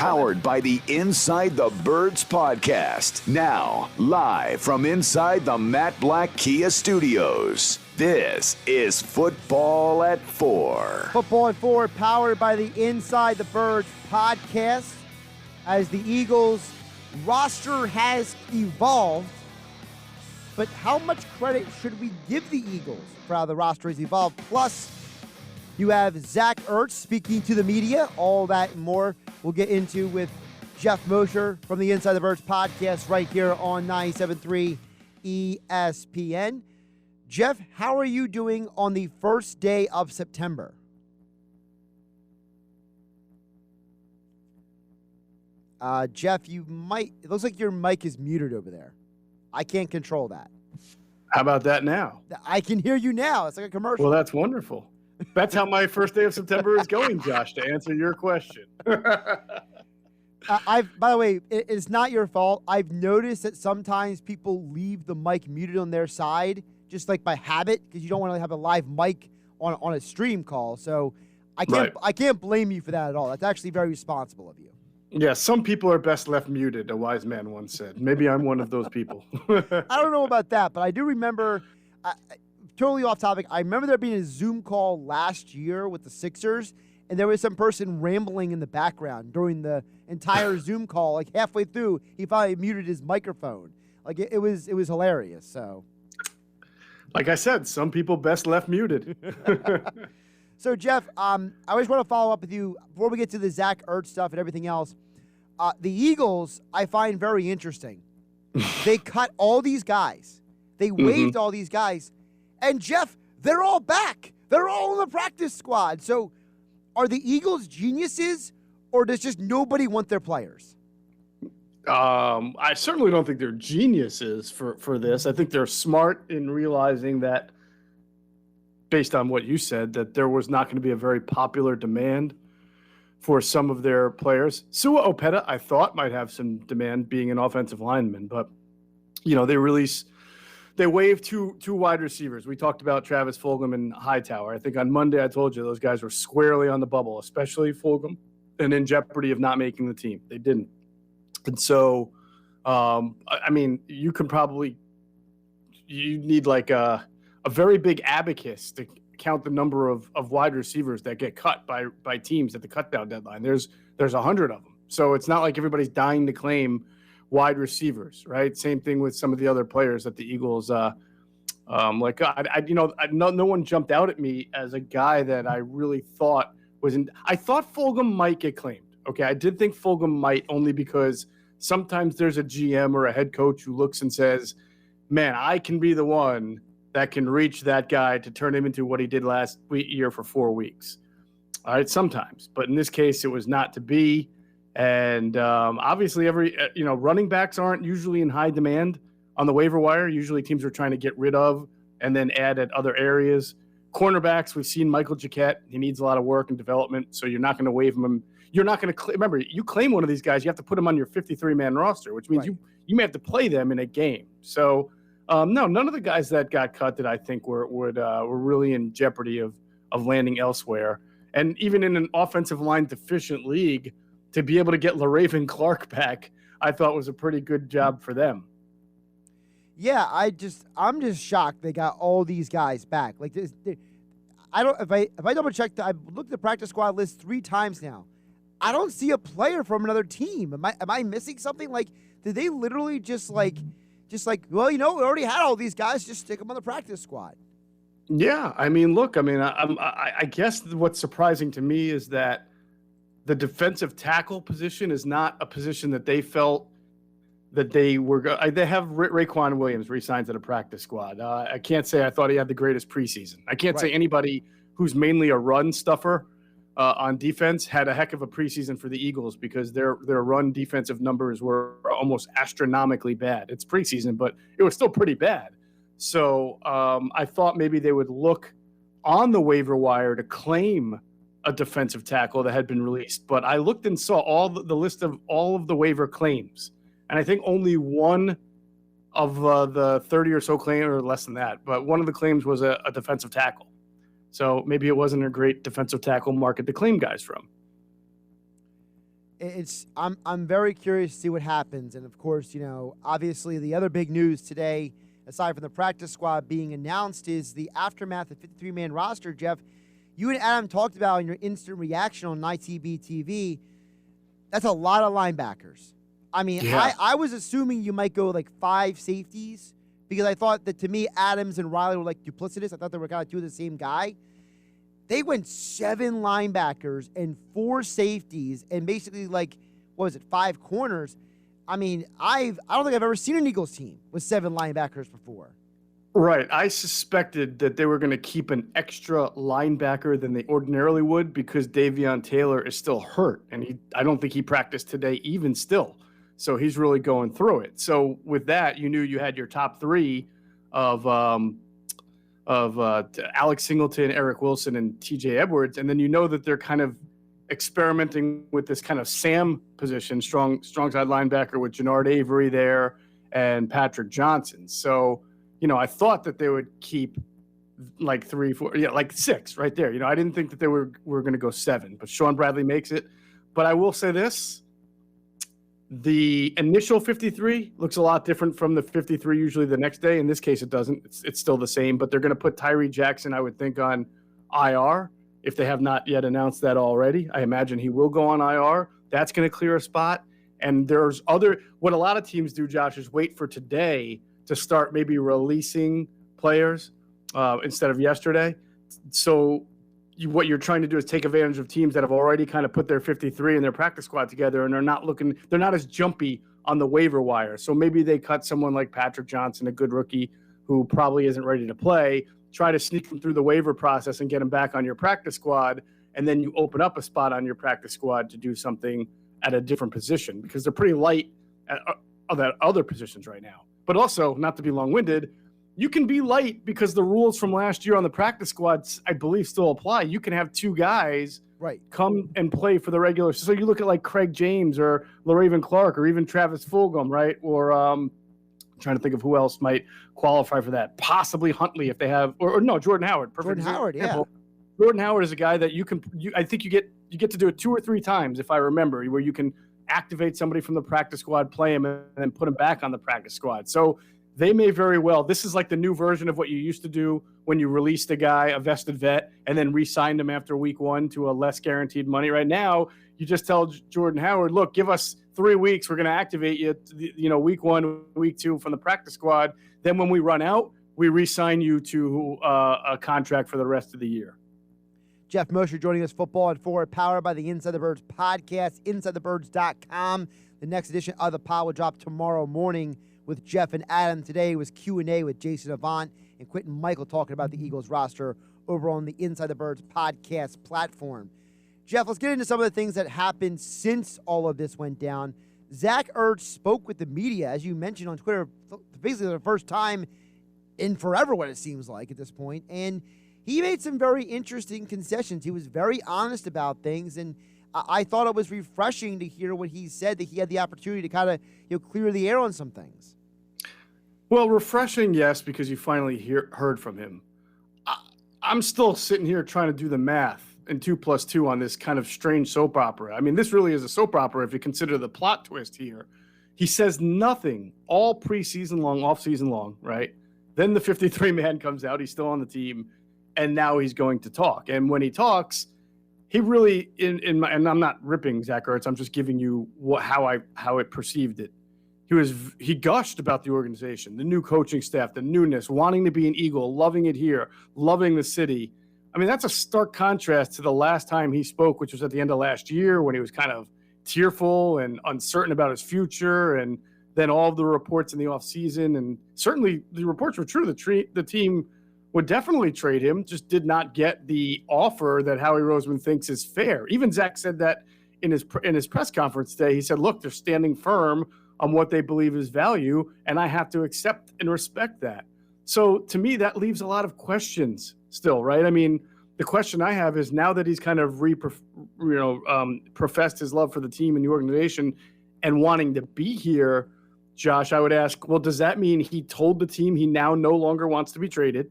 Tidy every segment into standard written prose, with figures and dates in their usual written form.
powered by the Inside the Birds podcast. Now, live from inside the Matt Black Kia Studios, this is Football at 4. Football at 4, powered by the Inside the Birds podcast. As the Eagles roster has evolved, but how much credit should we give the Eagles for how the roster has evolved? Plus, you have Zach Ertz speaking to the media. All that and more we'll get into with Geoff Mosher from the Inside the Birds podcast right here on 97.3 ESPN. Geoff, how are you doing on the first day of September? Geoff, it looks like your mic is muted over there. I can't control that. How about that now? I can hear you now. It's like a commercial. Well, that's wonderful. That's how my first day of September is going, Josh, to answer your question. By the way, it's not your fault. I've noticed that sometimes people leave the mic muted on their side, just like by habit, because you don't want to have a live mic on a stream call. So I can't blame you for that at all. That's actually very responsible of you. Yeah, some people are best left muted, a wise man once said. Maybe I'm one of those people. I don't know about that, but I do remember, totally off topic, I remember there being a Zoom call last year with the Sixers, and there was some person rambling in the background during the entire Zoom call. Like halfway through, he finally muted his microphone. Like it was hilarious. So, like I said, some people best left muted. So, Geoff, I always want to follow up with you before we get to the Zach Ertz stuff and everything else. The Eagles, I find very interesting. They cut all these guys. They waived all these guys. And, Geoff, they're all back. They're all in the practice squad. So, are the Eagles geniuses, or does just nobody want their players? I certainly don't think they're geniuses for this. I think they're smart in realizing that, based on what you said, that there was not going to be a very popular demand for some of their players. Sua Opeta, I thought, might have some demand being an offensive lineman, but they waived two wide receivers. We talked about Travis Fulgham and Hightower. I think on Monday I told you those guys were squarely on the bubble, especially Fulgham, and in jeopardy of not making the team. They didn't. And so, you need like a very big abacus to count the number of wide receivers that get cut by teams at the cutdown deadline. There's 100 of them. So it's not like everybody's dying to claim wide receivers, right? Same thing with some of the other players that the Eagles, no one jumped out at me as a guy that I really thought I thought Fulgham might get claimed. Okay. I did think Fulgham might, only because sometimes there's a GM or a head coach who looks and says, man, I can be the one that can reach that guy to turn him into what he did last year for 4 weeks. All right, sometimes. But in this case, it was not to be. And obviously, running backs aren't usually in high demand on the waiver wire. Usually teams are trying to get rid of and then add at other areas. Cornerbacks, we've seen Michael Jacquet. He needs a lot of work and development, so you're not going to waive him. You're not going to remember, you claim one of these guys, you have to put him on your 53-man roster, which means you may have to play them in a game. So, no, none of the guys that got cut that I think were really in jeopardy of landing elsewhere. And even in an offensive line deficient league, to be able to get LaRaven Clark back, I thought was a pretty good job for them. Yeah, I'm just shocked they got all these guys back. Like this, if I double check, I've looked at the practice squad list 3 times now. I don't see a player from another team. Am I missing something? Like, did they literally just like, well, we already had all these guys, just stick them on the practice squad? Yeah, I mean, look, I guess what's surprising to me is that the defensive tackle position is not a position that they felt that they were. They have Raekwon Williams re-signed to the practice squad. I can't say I thought he had the greatest preseason. I can't say anybody who's mainly a run stuffer on defense had a heck of a preseason for the Eagles, because their run defensive numbers were almost astronomically bad. It's preseason, but it was still pretty bad. So I thought maybe they would look on the waiver wire to claim a defensive tackle that had been released. But I looked and saw all the list of all of the waiver claims, and I think only one of the 30 or so claims, or less than that, but one of the claims was a defensive tackle. So maybe it wasn't a great defensive tackle market to claim guys from. I'm very curious to see what happens. And of course, obviously the other big news today, aside from the practice squad being announced, is the aftermath of 53-man roster. Geoff, you and Adam talked about in your instant reaction on ITB TV. That's a lot of linebackers. I mean, yeah. I was assuming you might go like 5 safeties because I thought that, to me, Adams and Riley were like duplicitous. I thought they were kind of 2 of the same guy. They went 7 linebackers and 4 safeties and basically 5 corners. I mean, I don't think I've ever seen an Eagles team with 7 linebackers before. Right. I suspected that they were going to keep an extra linebacker than they ordinarily would because Davion Taylor is still hurt, and I don't think he practiced today even still. So he's really going through it. So with that, you knew you had your top 3 of Alex Singleton, Eric Wilson, and TJ Edwards, and then you know that they're kind of experimenting with this kind of Sam position, strong side linebacker with Jannard Avery there and Patrick Johnson. So, I thought that they would keep 3, 4, 6 right there. I didn't think that they were going to go 7, but Sean Bradley makes it. But I will say this. The initial 53 looks a lot different from the 53 usually the next day. In this case, it doesn't. It's still the same, but they're going to put Tyree Jackson, I would think, on IR if they have not yet announced that already. I imagine he will go on IR. That's going to clear a spot. And there's what a lot of teams do, Josh, is wait for today to start maybe releasing players instead of yesterday. So what you're trying to do is take advantage of teams that have already kind of put their 53 and their practice squad together, and they're not as jumpy on the waiver wire. So maybe they cut someone like Patrick Johnson, a good rookie who probably isn't ready to play, try to sneak him through the waiver process and get him back on your practice squad. And then you open up a spot on your practice squad to do something at a different position because they're pretty light at other positions right now. But also, not to be long-winded, you can be light because the rules from last year on the practice squads, I believe, still apply. You can have 2 guys come and play for the regular. So you look at like Craig James or LaRaven Clark or even Travis Fulgham, right? Or I'm trying to think of who else might qualify for that. Possibly Huntley if they have, or no, Jordan Howard. Perfect Jordan Howard, example. Yeah. Jordan Howard is a guy that I think you get to do it 2 or 3 times, if I remember, where you can activate somebody from the practice squad, play him, and then put him back on the practice squad. So they may very well. This is like the new version of what you used to do when you released a guy, a vested vet, and then re-signed him after week 1 to a less guaranteed money. Right now, you just tell Jordan Howard, look, give us 3 weeks. We're going to activate you, week 1, week 2 from the practice squad. Then when we run out, we re-sign you to a contract for the rest of the year. Geoff Mosher joining us, Football at 4, powered by the Inside the Birds podcast, InsideTheBirds.com. The next edition of the pod will drop tomorrow morning with Geoff and Adam. Today was Q&A with Jason Avant and Quentin Michael talking about the Eagles roster over on the Inside the Birds podcast platform. Geoff, let's get into some of the things that happened since all of this went down. Zach Ertz spoke with the media, as you mentioned on Twitter, basically the first time in forever, what it seems like at this point, and he made some very interesting concessions. He was very honest about things, and I thought it was refreshing to hear what he said, that he had the opportunity to kind of clear the air on some things. Well, refreshing, yes, because you finally heard from him. I'm still sitting here trying to do the math and 2 + 2 on this kind of strange soap opera. I mean, this really is a soap opera if you consider the plot twist here. He says nothing all preseason long, off season long, right? Then the 53-man comes out. He's still on the team, and now he's going to talk. And when he talks, he really, and I'm not ripping Zach Ertz, I'm just giving you how it perceived it. He gushed about the organization, the new coaching staff, the newness, wanting to be an Eagle, loving it here, loving the city. I mean, that's a stark contrast to the last time he spoke, which was at the end of last year when he was kind of tearful and uncertain about his future, and then all of the reports in the offseason. And certainly the reports were true. The team would definitely trade him, just did not get the offer that Howie Roseman thinks is fair. Even Zach said that in his press conference today. He said, look, they're standing firm on what they believe is value, and I have to accept and respect that. So to me, that leaves a lot of questions still, right? I mean, the question I have is, now that he's kind of professed his love for the team and the organization and wanting to be here, Josh, I would ask, well, does that mean he told the team he now no longer wants to be traded?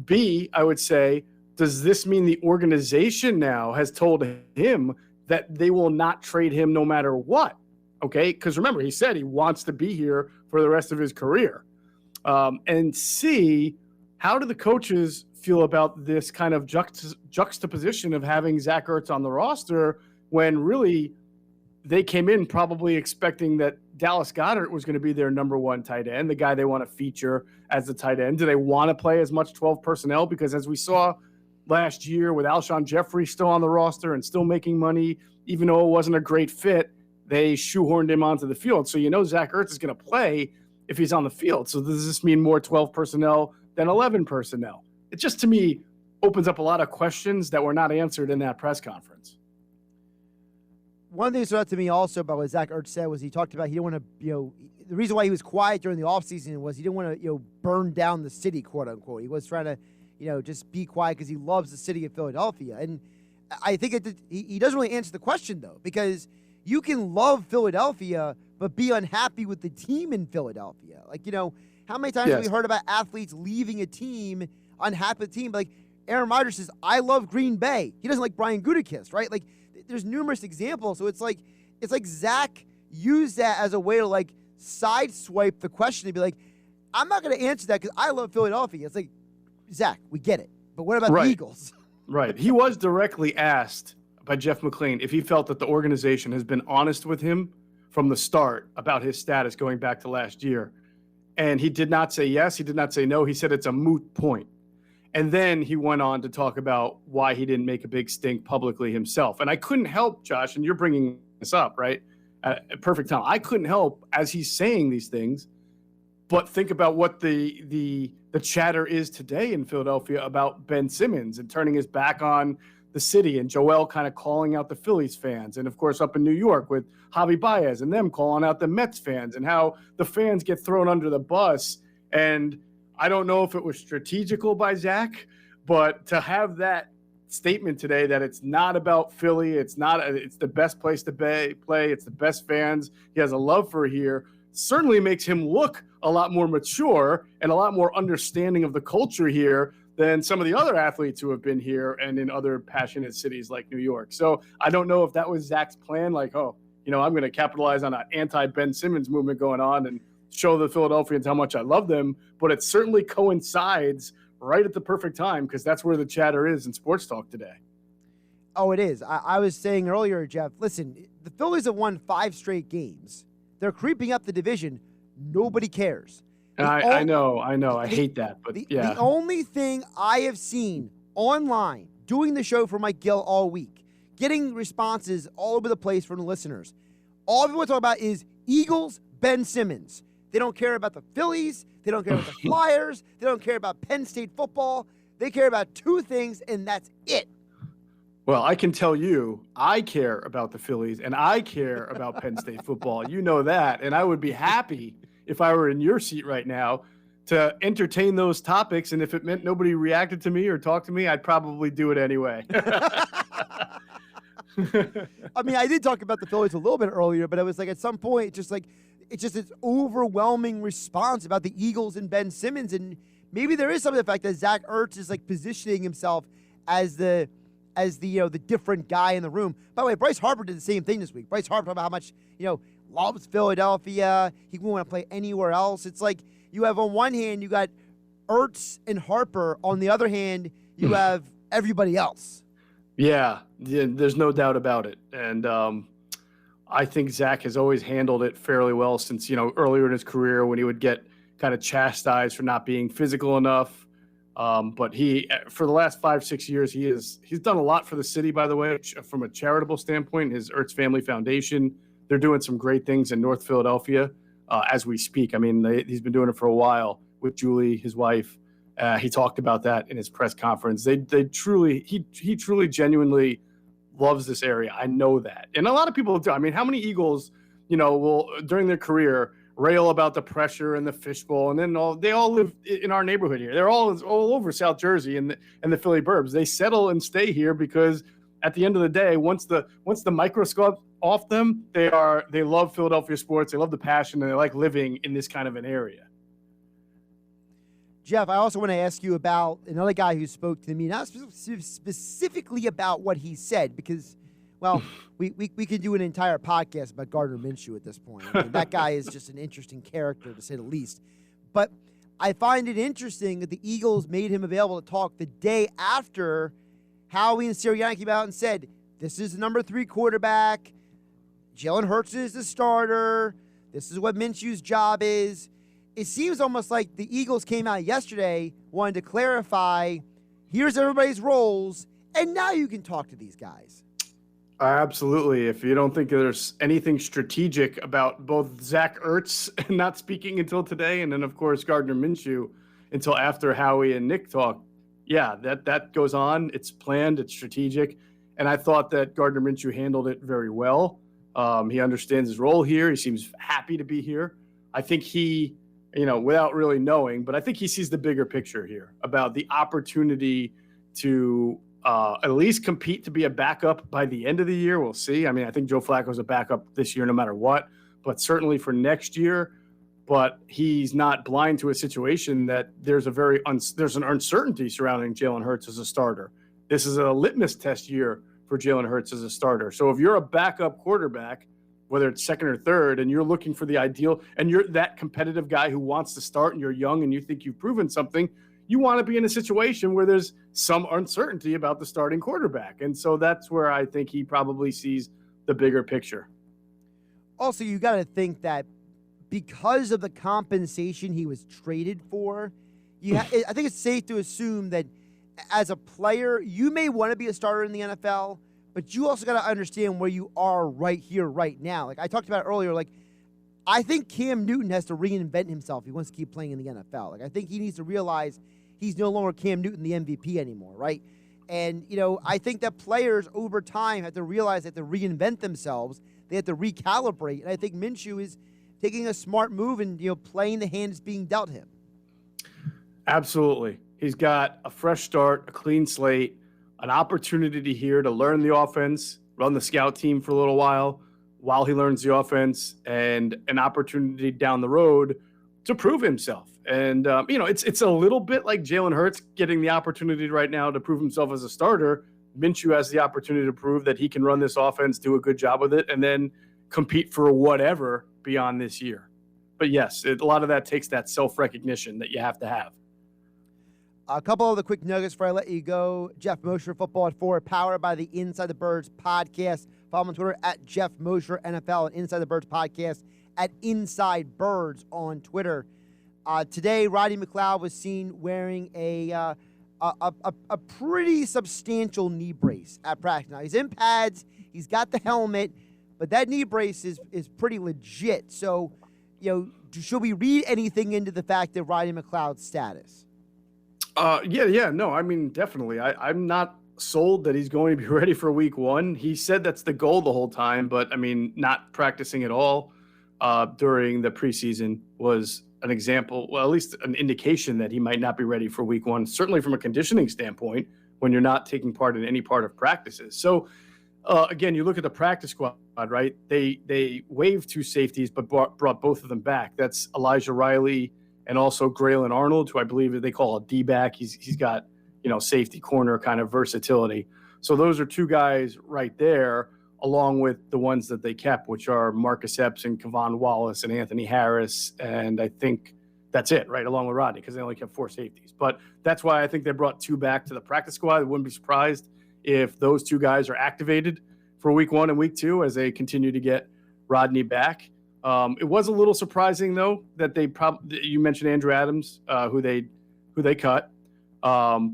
B, I would say, does this mean the organization now has told him that they will not trade him no matter what. Okay, because remember, he said he wants to be here for the rest of his career. And C, how do the coaches feel about this kind of juxtaposition of having Zach Ertz on the roster when really they came in probably expecting that Dallas Goedert was going to be their number one tight end, the guy they want to feature as the tight end? Do they want to play as much 12 personnel? Because as we saw last year with Alshon Jeffrey still on the roster and still making money, even though it wasn't a great fit, they shoehorned him onto the field. So Zach Ertz is going to play if he's on the field. So does this mean more 12 personnel than 11 personnel? It just, to me, opens up a lot of questions that were not answered in that press conference. One thing that stood out to me also about what Zach Ertz said was he talked about he didn't want to, the reason why he was quiet during the offseason was he didn't want to, burn down the city, quote unquote. He was trying to, just be quiet because he loves the city of Philadelphia. And I think he doesn't really answer the question, though, because you can love Philadelphia but be unhappy with the team in Philadelphia. How many times have we heard about athletes leaving a team, unhappy with the team? Like Aaron Rodgers says, I love Green Bay. He doesn't like Brian Gutekunst, right? Like there's numerous examples. So it's like Zach used that as a way to sideswipe the question and be like, I'm not going to answer that because I love Philadelphia. It's like, Zach, we get it. But what about the Eagles? Right. He was directly asked by Jeff McLean if he felt that the organization has been honest with him from the start about his status going back to last year. And he did not say yes. He did not say no. He said it's a moot point. And then he went on to talk about why he didn't make a big stink publicly himself. And I couldn't help, Josh, and you're bringing this up, right? At perfect time. I couldn't help, as he's saying these things, but think about what the chatter is today in Philadelphia about Ben Simmons and turning his back on the city, and Joel kind of calling out the Phillies fans. And, of course, up in New York with Javi Baez and them calling out the Mets fans, and how the fans get thrown under the bus. And I don't know if it was strategical by Zach, but to have that statement today that it's not about Philly, it's the best place to play, it's the best fans, he has a love for here, certainly makes him look a lot more mature and a lot more understanding of the culture here than some of the other athletes who have been here and in other passionate cities like New York. So I don't know if that was Zach's plan, I'm going to capitalize on an anti-Ben Simmons movement going on and show the Philadelphians how much I love them, but it certainly coincides right at the perfect time because that's where the chatter is in sports talk today. Oh, it is. I was saying earlier, Jeff, listen, the Phillies have won 5 straight games. They're creeping up the division. Nobody cares. I know. I hate that, but The only thing I have seen online, doing the show for Mike Gill all week, getting responses all over the place from the listeners, all people talk about is Eagles, Ben Simmons. They don't care about the Phillies. They don't care about the Flyers. They don't care about Penn State football. They care about 2 things, and that's it. Well, I can tell you, I care about the Phillies, and I care about Penn State football. You know that, and I would be happy if I were in your seat right now to entertain those topics, and if it meant nobody reacted to me or talked to me, I'd probably do it anyway. I mean, I did talk about the Phillies a little bit earlier, but it was at some point, it's just this overwhelming response about the Eagles and Ben Simmons, and maybe there is some of the fact that Zach Ertz is positioning himself as the different guy in the room. By the way, Bryce Harper did the same thing this week. Bryce Harper talked about how much loves Philadelphia. He wouldn't want to play anywhere else. It's like you have on one hand you got Ertz and Harper. On the other hand, you have everybody else. Yeah, there's no doubt about it. And I think Zach has always handled it fairly well since, earlier in his career when he would get kind of chastised for not being physical enough. But he, for the last 5-6 years, he's done a lot for the city, by the way, from a charitable standpoint. His Ertz Family Foundation, they're doing some great things in North Philadelphia as we speak. I mean, he's been doing it for a while with Julie, his wife. He talked about that in his press conference. He truly, genuinely loves this area. I know that. And a lot of people do. I mean, how many Eagles, will, during their career, rail about the pressure and the fishbowl, and then they all live in our neighborhood here. They're all over South Jersey and the Philly burbs. They settle and stay here because at the end of the day, once the microscope off them, they love Philadelphia sports. They love the passion, and they like living in this kind of an area. Jeff, I also want to ask you about another guy who spoke to me, not specifically about what he said, because Well, we could do an entire podcast about Gardner Minshew at this point. I mean, that guy is just an interesting character, to say the least. But I find it interesting that the Eagles made him available to talk the day after Howie and Sirianni came out and said, this is the number 3 quarterback. Jalen Hurts is the starter. This is what Minshew's job is. It seems almost like the Eagles came out yesterday, wanted to clarify, here's everybody's roles, and now you can talk to these guys. Absolutely. If you don't think there's anything strategic about both Zach Ertz not speaking until today, and then, of course, Gardner Minshew until after Howie and Nick talk, yeah, that goes on. It's planned. It's strategic. And I thought that Gardner Minshew handled it very well. He understands his role here. He seems happy to be here. I think he, without really knowing, but I think he sees the bigger picture here about the opportunity to at least compete to be a backup by the end of the year. We'll see. I mean, I think Joe Flacco's a backup this year no matter what, but certainly for next year. But he's not blind to a situation that there's an uncertainty surrounding Jalen Hurts as a starter. This is a litmus test year for Jalen Hurts as a starter. So if you're a backup quarterback, whether it's second or third, and you're looking for the ideal, and you're that competitive guy who wants to start, and you're young and you think you've proven something, you want to be in a situation where there's some uncertainty about the starting quarterback. And so that's where I think he probably sees the bigger picture. Also, you got to think that because of the compensation he was traded for, I think it's safe to assume that as a player, you may want to be a starter in the NFL, but you also got to understand where you are right here, right now. Like I talked about earlier, I think Cam Newton has to reinvent himself if he wants to keep playing in the NFL. I think he needs to realize he's no longer Cam Newton, the MVP anymore, right? And, I think that players over time have to realize they have to reinvent themselves. They have to recalibrate. And I think Minshew is taking a smart move and, playing the hand that's being dealt him. Absolutely. He's got a fresh start, a clean slate, an opportunity here to learn the offense, run the scout team for a little while he learns the offense, and an opportunity down the road to prove himself. And, it's a little bit like Jalen Hurts getting the opportunity right now to prove himself as a starter. Minshew has the opportunity to prove that he can run this offense, do a good job with it, and then compete for whatever beyond this year. But yes, a lot of that takes that self-recognition that you have to have. A couple of the quick nuggets before I let you go. Geoff Mosher, Football at 4, powered by the Inside the Birds podcast. Follow him on Twitter at Geoff Mosher NFL and Inside the Birds podcast at Inside Birds on Twitter. Today, Rodney McLeod was seen wearing a pretty substantial knee brace at practice. Now, he's in pads, he's got the helmet, but that knee brace is pretty legit. So, should we read anything into the fact of Rodney McLeod's status? No, I mean, definitely. I'm not sold that he's going to be ready for week 1. He said that's the goal the whole time, but I mean, not practicing at all during the preseason was an example, well, at least an indication that he might not be ready for week 1, certainly from a conditioning standpoint when you're not taking part in any part of practices. So again, you look at the practice squad, right? They waived 2 safeties, but brought both of them back. That's Elijah Riley and also Graylin Arnold, who I believe they call a D-back. He's got, safety corner kind of versatility. So those are 2 guys right there, along with the ones that they kept, which are Marcus Epps and Kevon Wallace and Anthony Harris. And I think that's it, right, along with Rodney, because they only kept 4 safeties. But that's why I think they brought 2 back to the practice squad. I wouldn't be surprised if those 2 guys are activated for week 1 and week 2 as they continue to get Rodney back. It was a little surprising, though, that you mentioned Andrew Adams, who they cut,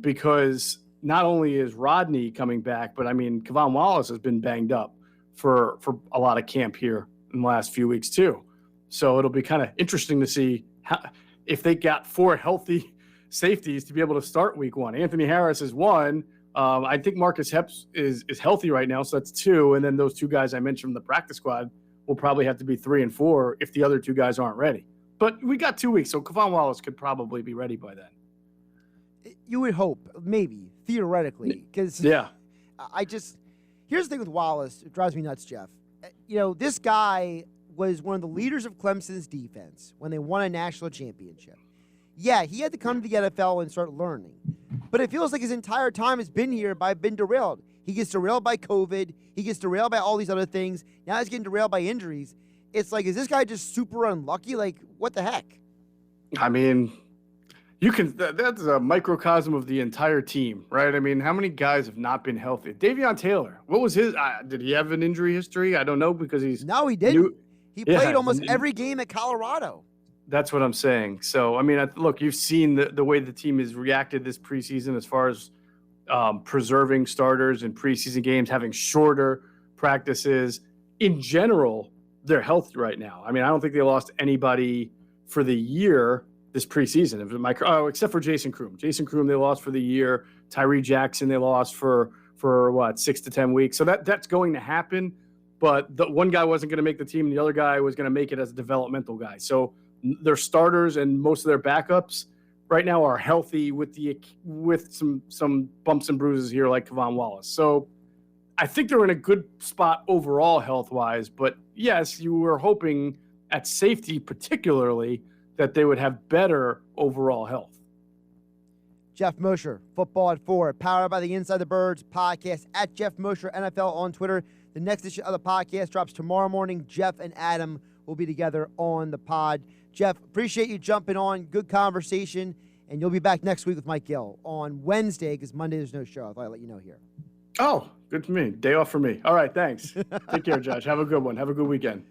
because not only is Rodney coming back, but I mean, Kevon Wallace has been banged up for a lot of camp here in the last few weeks too. So it'll be kind of interesting to see if they got 4 healthy safeties to be able to start week 1. Anthony Harris is 1. I think Marcus Epps is healthy right now, so that's 2. And then those 2 guys I mentioned from the practice squad will probably have to be 3 and 4 if the other 2 guys aren't ready. But we got 2 weeks, so Kevon Wallace could probably be ready by then. You would hope, maybe, theoretically, because yeah. Here's the thing with Wallace. It drives me nuts, Geoff. This guy was one of the leaders of Clemson's defense when they won a national championship. Yeah, he had to come to the NFL and start learning. But it feels like his entire time has been here, but been derailed. He gets derailed by COVID. He gets derailed by all these other things. Now he's getting derailed by injuries. It's like, is this guy just super unlucky? Like, what the heck? I mean, that's a microcosm of the entire team, right? I mean, how many guys have not been healthy? Davion Taylor, what was his? Did he have an injury history? I don't know because No, he didn't. He played almost every game at Colorado. That's what I'm saying. So, I mean, look, you've seen the way the team has reacted this preseason as far as preserving starters in preseason games, having shorter practices. In general, they're healthy right now. I mean, I don't think they lost anybody for the year this preseason, except for Jason Kroom. Jason Kroom, they lost for the year. Tyree Jackson, they lost for what, 6 to 10 weeks. So that's going to happen. But the one guy wasn't going to make the team, and the other guy was going to make it as a developmental guy. So their starters and most of their backups right now are healthy with some bumps and bruises here, like Kevon Wallace. So I think they're in a good spot overall health-wise. But yes, you were hoping at safety particularly that they would have better overall health. Geoff Mosher, Football at 4, powered by the Inside the Birds podcast, at Geoff Mosher NFL on Twitter. The next issue of the podcast drops tomorrow morning. Jeff and Adam will be together on the pod. Jeff, appreciate you jumping on. Good conversation. And you'll be back next week with Mike Gill on Wednesday because Monday there's no show. I thought I'd let you know here. Oh, good for me. Day off for me. All right, thanks. Take care, Josh. Have a good one. Have a good weekend.